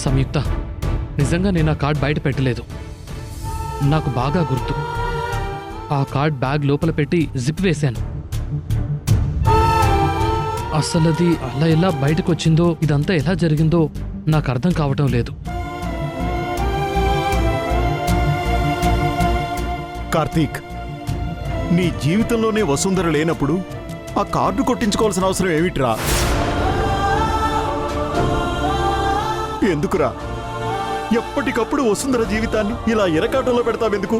సంయుక్త, నిజంగా నేను ఆ కార్డ్ బయట పెట్టలేదు. నాకు బాగా గుర్తు. ఆ కార్డ్ బ్యాగ్ లోపల పెట్టి జిప్ వేశాను. అసలది అలా ఎలా బయటకు వచ్చిందో, ఇదంతా ఎలా జరిగిందో నాకు అర్థం కావటం లేదు. కార్తీక్, నీ జీవితంలోనే వసుంధర లేనప్పుడు ఆ కార్డు కొట్టించుకోవాల్సిన అవసరం ఏమిట్రా? ఎందుకురా ఎప్పటికప్పుడు వసుంధర జీవితాన్ని ఇలా ఇరకాటంలో పెడతావెందుకు?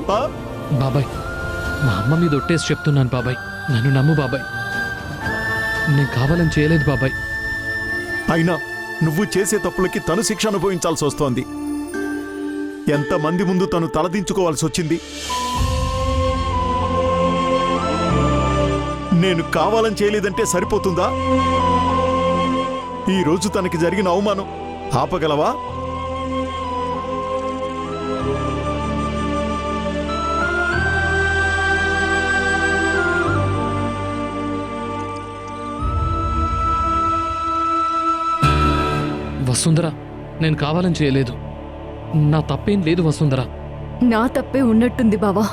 బాబాయ్, మా అమ్మ మీద ఒట్టేసి చెప్తున్నాను బాబాయ్, నన్ను నమ్ము బాబాయ్. నేను కావాలని చేయలేదు బాబాయ్. అయినా నువ్వు చేసే తప్పులకి తను శిక్ష అనుభవించాల్సి వస్తోంది. ఎంతమంది ముందు తను తలదించుకోవాల్సి వచ్చింది. నేను కావాలని చేయలేదంటే సరిపోతుందా? ఈరోజు తనకి జరిగిన అవమానం ఆపగలవా? వసుంధర, నేను కావాలని చేయలేదు. నా తప్పేం లేదు వసుంధర. నా తప్పే ఉన్నట్టుంది బావా.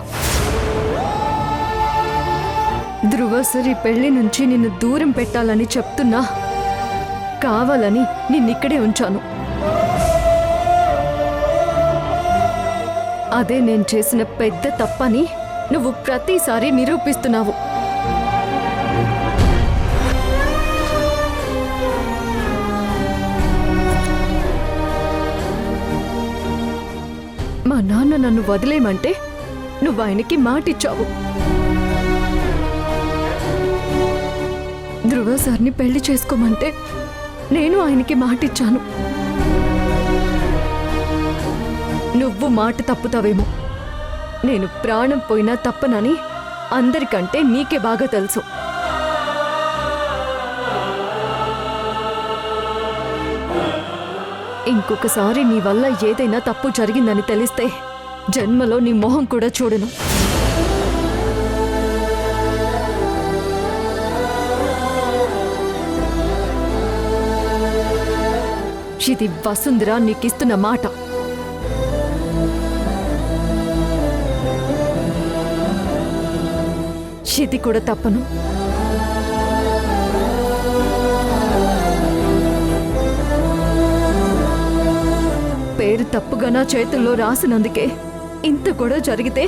ధృవసరి పెళ్లి నుంచి నిన్ను దూరం పెట్టాలని చెప్తున్నా, కావాలని నిన్నిక్కడే ఉంచాను. అదే నేను చేసిన పెద్ద తప్పని నువ్వు ప్రతిసారి నిరూపిస్తున్నావు. మా నాన్న నన్ను వదిలేయమంటే నువ్వు ఆయనకి మాటిచ్చావు. ధృవ సార్ని పెళ్లి చేసుకోమంటే నేను ఆయనకి మాటిచ్చాను. నువ్వు మాట తప్పుతావేమో. నేను ప్రాణం పోయినా తప్పనని అందరికంటే నీకే బాగా తెలుసు. ఇంకొకసారి నీ వల్ల ఏదైనా తప్పు జరిగిందని తెలిస్తే జన్మలో నీ మొహం కూడా చూడను. ఇది వసుంధర నీకిస్తున్న మాట. ఇది కూడా తప్పను. పేరు తప్పుగా నా చేతుల్లో రాసినందుకే ఇంత కూడా జరిగితే,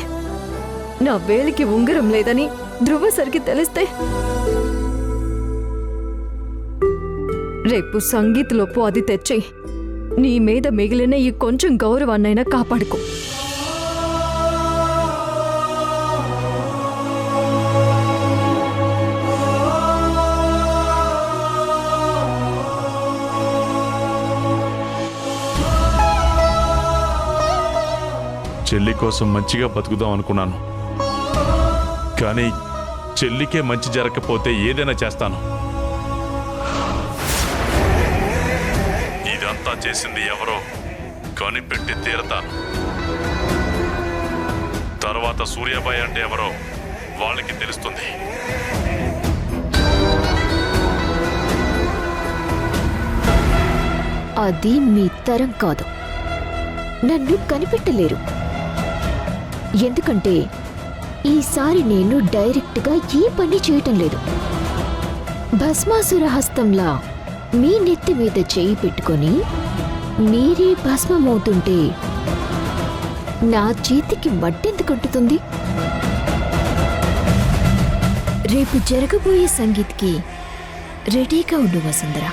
నా వేలికి ఉంగరం లేదని ధృవసరికి తెలిస్తే, రేపు సంగీత్లోపు అది తెచ్చి నీ మీద మిగిలిన ఈ కొంచెం గౌరవాన్నైనా కాపాడుకో. చెల్లి కోసం మంచిగా బతుకుదాం అనుకున్నాను, కానీ చెల్లికే మంచి జరగకపోతే ఏదైనా చేస్తాను. ఇదంతా చేసింది ఎవరో కనిపెట్టి తీరతాను. తర్వాత సూర్యాబాయ్ అంటే ఎవరో వాళ్ళకి తెలుస్తుంది. అది మీ తరం కాదు. నన్ను కనిపెట్టలేరు. ఎందుకంటే ఈసారి నేను డైరెక్ట్గా ఏ పని చేయటం లేదు. భస్మాసుర హస్తంలా మీ నెత్తి మీద చేయి పెట్టుకొని మీరే భస్మమవుతుంటే నా చేతికి మట్టెందుకంటుతుంది? రేపు జరగబోయే సంగీత్కి రెడీగా ఉండు వసుంధర.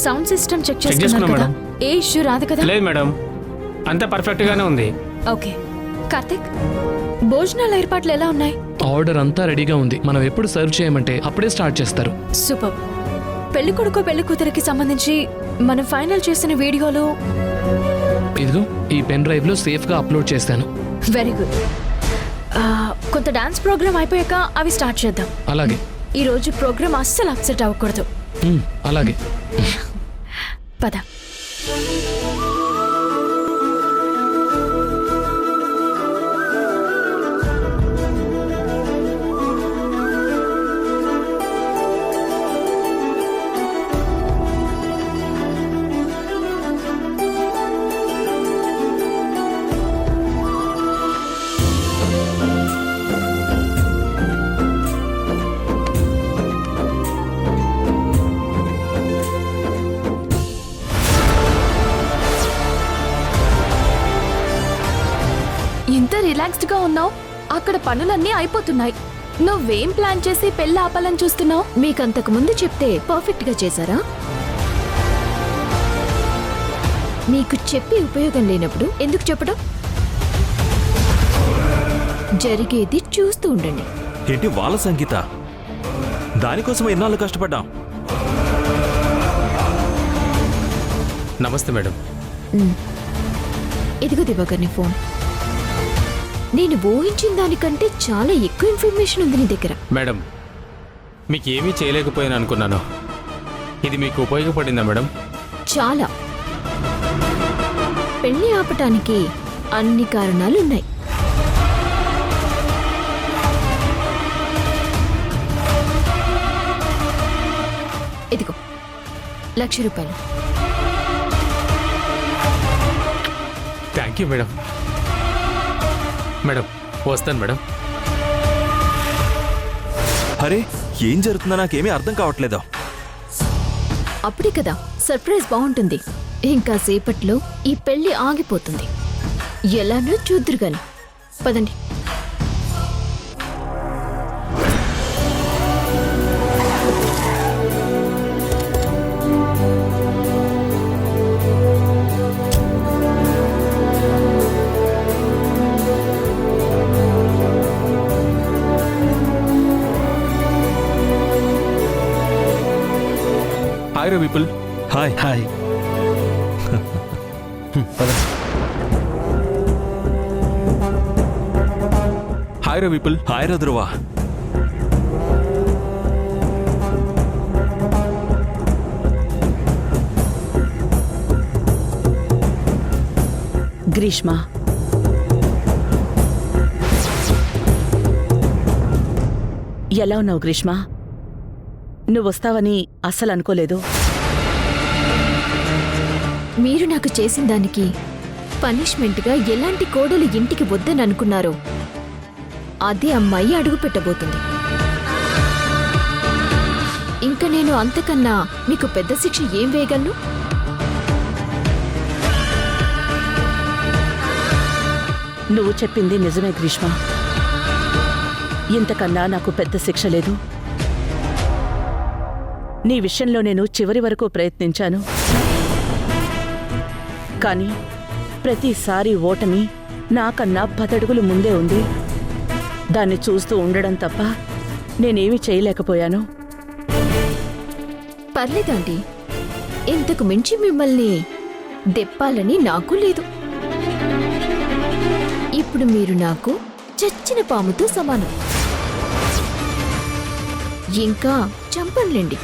సౌండ్ సిస్టమ్ చెక్ చేసుకున్నాం కదా, ఏ ఇష్యూ రాదు కదా? లేదు మేడం, అంతా పర్ఫెక్ట్ గానే ఉంది. ఓకే, కార్తిక్, భోజనాల ఏర్పాట్లు ఎలా ఉన్నాయి? ఆర్డర్ అంతా రెడీగా ఉంది. మనం ఎప్పుడు సర్వ్ చేయమంటే అప్పుడే స్టార్ట్ చేస్తారు. సూపర్. పెళ్లి కొడుకు పెళ్లి కూతురికి సంబంధించి మనం ఫైనల్ చేసిన వీడియోలు ఇదిగో ఈ పెన్ డ్రైవ్ లో సేఫ్ గా అప్లోడ్ చేస్తాను. Very good. కొంత డాన్స్ ప్రోగ్రామ్ అయిపోయాక అవి స్టార్ట్ చేద్దాం. అలాగే. ఈ రోజు ప్రోగ్రామ్ అస్సలు అప్సెట్ అవ్వకూడదు. అలాగే. పద. ఇంత రిలాక్స్డ్ గా ఉన్నావు, అక్కడ పనులన్నీ అయిపోతున్నాయి. నువ్వేం ప్లాన్ చేసి పెళ్లి ఆపాలని చూస్తున్నావు? మీకంతకు ముందు చెప్తే పర్ఫెక్ట్ గా చేశారా? మీకు చెప్పి ఉపయోగం లేనప్పుడు ఎందుకు చెప్పడం? జరిగేది చూస్తూ ఉండండి. ఏంటి వాళ్ళ సంగీత? దానికోసం ఎన్నాళ్ళు కష్టపడ్డాం. నమస్తే మేడం. ఇదిగో దివాకర్ నీ ఫోన్. నేను ఊహించిన దానికంటే చాలా ఎక్కువ ఇన్ఫర్మేషన్ ఉంది నీ దగ్గర. మేడం, మీకు ఏమీ చేయలేకపోయాను అనుకున్నాను. ఇది మీకు ఉపయోగపడిందా మేడం? చాలా. పెళ్లి ఆపటానికి అన్ని కారణాలు ఉన్నాయి. ఇదిగో 1,00,000 రూపాయలు. Thank you madam. మేడం వస్తాను మేడం. అరే ఏం జరుగుతుందో నాకేమీ అర్థం కావట్లేదు. అప్పుడే కదా సర్ప్రైజ్ బాగుంటుంది. ఇంకా సేపట్లో ఈ పెళ్లి ఆగిపోతుంది. ఎలానో చూద్దురు గాని. పదండి. Hi Ravi people. Hi hi. Hi Ravi people. Hi రుద్రువా. గ్రీష్మ, ఎలా ఉన్నావు గ్రీష్మ? నువ్వు వస్తావని అస్సలు అనుకోలేదు. మీరు నాకు చేసిన దానికి పనిష్మెంట్గా ఎలాంటి కోడలు ఇంటికి వద్దని అనుకున్నారో అదే అమ్మాయి అడుగు పెట్టబోతుంది. ఇంకా నేను అంతకన్నా మీకు పెద్ద శిక్ష ఏం వేయగలను? నువ్వు చెప్పింది నిజమే గ్రీష్మ. ఇంతకన్నా నాకు పెద్ద శిక్ష లేదు. నీ విషయంలో నేను చివరి వరకు ప్రయత్నించాను. కానీ ప్రతిసారి ఓటమి నాకన్నా 10 అడుగులు ముందే ఉంది. దాన్ని చూస్తూ ఉండడం తప్ప నేనేమీ చేయలేకపోయాను. పర్లేదండి, ఇంతకు మించి మిమ్మల్ని దెప్పాలని నాకు లేదు. ఇప్పుడు మీరు నాకు చచ్చిన పాముతో సమానం. ఇంకా చంపనులేండి.